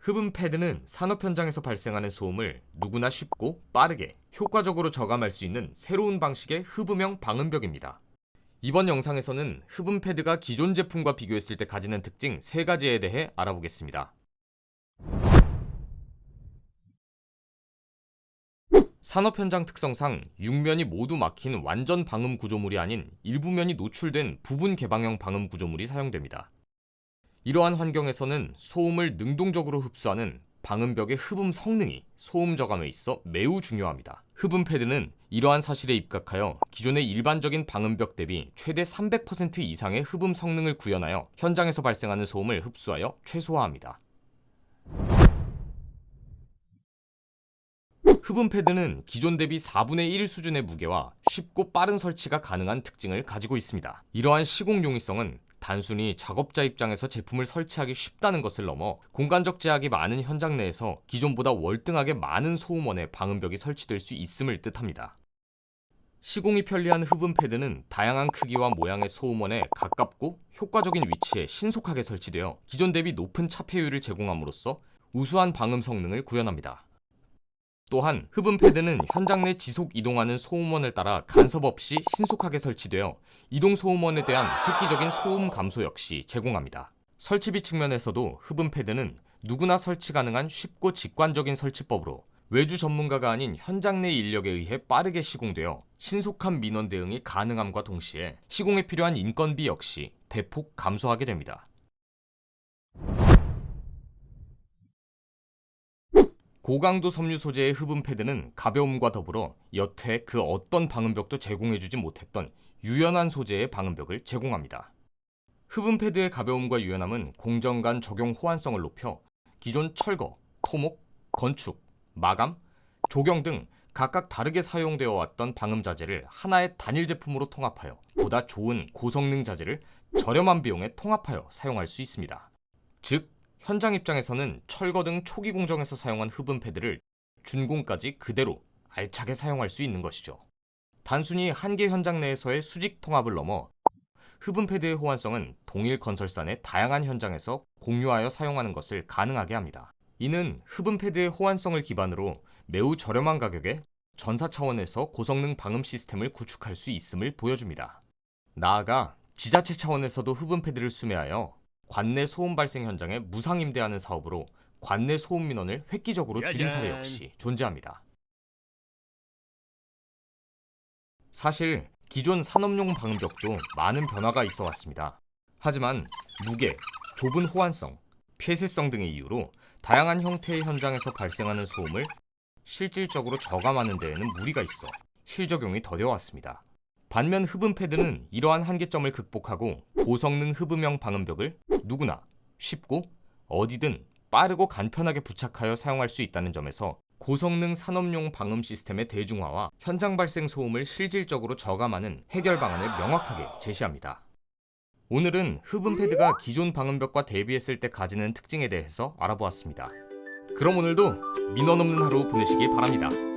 흡음 패드는 산업 현장에서 발생하는 소음을 누구나 쉽고 빠르게 효과적으로 저감할 수 있는 새로운 방식의 흡음형 방음벽입니다. 이번 영상에서는 흡음 패드가 기존 제품과 비교했을 때 가지는 특징 3가지에 대해 알아보겠습니다. 산업 현장 특성상 6면이 모두 막힌 완전 방음 구조물이 아닌 일부 면이 노출된 부분 개방형 방음 구조물이 사용됩니다. 이러한 환경에서는 소음을 능동적으로 흡수하는 방음벽의 흡음 성능이 소음 저감에 있어 매우 중요합니다. 흡음 패드는 이러한 사실에 입각하여 기존의 일반적인 방음벽 대비 최대 300% 이상의 흡음 성능을 구현하여 현장에서 발생하는 소음을 흡수하여 최소화합니다. 흡음 패드는 기존 대비 4분의 1 수준의 무게와 쉽고 빠른 설치가 가능한 특징을 가지고 있습니다. 이러한 시공 용이성은 단순히 작업자 입장에서 제품을 설치하기 쉽다는 것을 넘어 공간적 제약이 많은 현장 내에서 기존보다 월등하게 많은 소음원의 방음벽이 설치될 수 있음을 뜻합니다. 시공이 편리한 흡음 패드는 다양한 크기와 모양의 소음원에 가깝고 효과적인 위치에 신속하게 설치되어 기존 대비 높은 차폐율을 제공함으로써 우수한 방음 성능을 구현합니다. 또한 흡음 패드는 현장 내 지속 이동하는 소음원을 따라 간섭 없이 신속하게 설치되어 이동 소음원에 대한 획기적인 소음 감소 역시 제공합니다. 설치비 측면에서도 흡음 패드는 누구나 설치 가능한 쉽고 직관적인 설치법으로 외주 전문가가 아닌 현장 내 인력에 의해 빠르게 시공되어 신속한 민원 대응이 가능함과 동시에 시공에 필요한 인건비 역시 대폭 감소하게 됩니다. 고강도 섬유 소재의 흡음 패드는 가벼움과 더불어 여태 그 어떤 방음벽도 제공해주지 못했던 유연한 소재의 방음벽을 제공합니다. 흡음 패드의 가벼움과 유연함은 공정 간 적용 호환성을 높여 기존 철거, 토목, 건축, 마감, 조경 등 각각 다르게 사용되어 왔던 방음 자재를 하나의 단일 제품으로 통합하여 보다 좋은 고성능 자재를 저렴한 비용에 통합하여 사용할 수 있습니다. 즉, 현장 입장에서는 철거 등 초기 공정에서 사용한 흡음 패드를 준공까지 그대로 알차게 사용할 수 있는 것이죠. 단순히 한 개 현장 내에서의 수직 통합을 넘어 흡음 패드의 호환성은 동일 건설사 내 다양한 현장에서 공유하여 사용하는 것을 가능하게 합니다. 이는 흡음 패드의 호환성을 기반으로 매우 저렴한 가격에 전사 차원에서 고성능 방음 시스템을 구축할 수 있음을 보여줍니다. 나아가 지자체 차원에서도 흡음 패드를 수매하여 관내 소음 발생 현장에 무상 임대하는 사업으로 관내 소음 민원을 획기적으로 줄인 사례 역시 존재합니다. 사실 기존 산업용 방음벽도 많은 변화가 있어 왔습니다. 하지만 무게, 좁은 호환성, 폐쇄성 등의 이유로 다양한 형태의 현장에서 발생하는 소음을 실질적으로 저감하는 데에는 무리가 있어 실적용이 더뎌 왔습니다. 반면 흡음 패드는 이러한 한계점을 극복하고 고성능 흡음형 방음벽을 누구나 쉽고 어디든 빠르고 간편하게 부착하여 사용할 수 있다는 점에서 고성능 산업용 방음 시스템의 대중화와 현장 발생 소음을 실질적으로 저감하는 해결 방안을 명확하게 제시합니다. 오늘은 흡음 패드가 기존 방음벽과 대비했을 때 가지는 특징에 대해서 알아보았습니다. 그럼 오늘도 민원 없는 하루 보내시기 바랍니다.